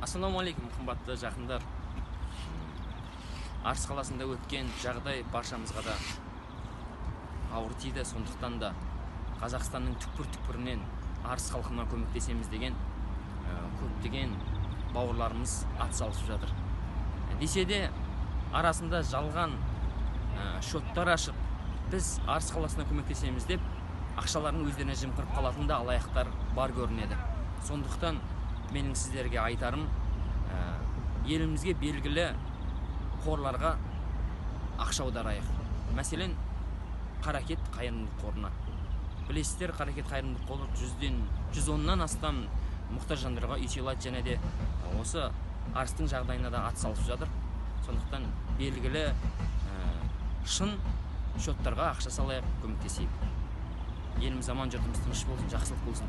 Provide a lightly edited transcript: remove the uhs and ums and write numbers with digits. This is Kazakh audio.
Ассалаумағалейкум, қымбатты жақындар. Арыс қаласында өткен жағдай баршамызға да ауыр тиді. Сондықтан да Қазақстанның түкпір-түкпірінен Арыс халқына көмектесеміз деген көптеген бауырларымыз ат салысып жатыр. Десе де арасында жалған шоттар ашып, біз Арыс қаласына көмектесеміз деп ақшаларын өздеріне жымқырып қалатын да алаяқтар бар көрінеді. Сондықтан менің сіздерге айтарым, елімізге белгілі қорларға ақша аударайық. Мәселен, Қаракет қайырымдылық қорына. Білесіздер, Қаракет қайырымдылық қоры 110-нан астам мұқтаж жандарға үй сыйлайды, және де осы Арыстың жағдайына да ат салысып жатыр. Сондықтан белгілі шын шоттарға ақша салайық, көмектесейік. Еліміз аман, жұртымыз тыныш болсын, жақсылық болсын.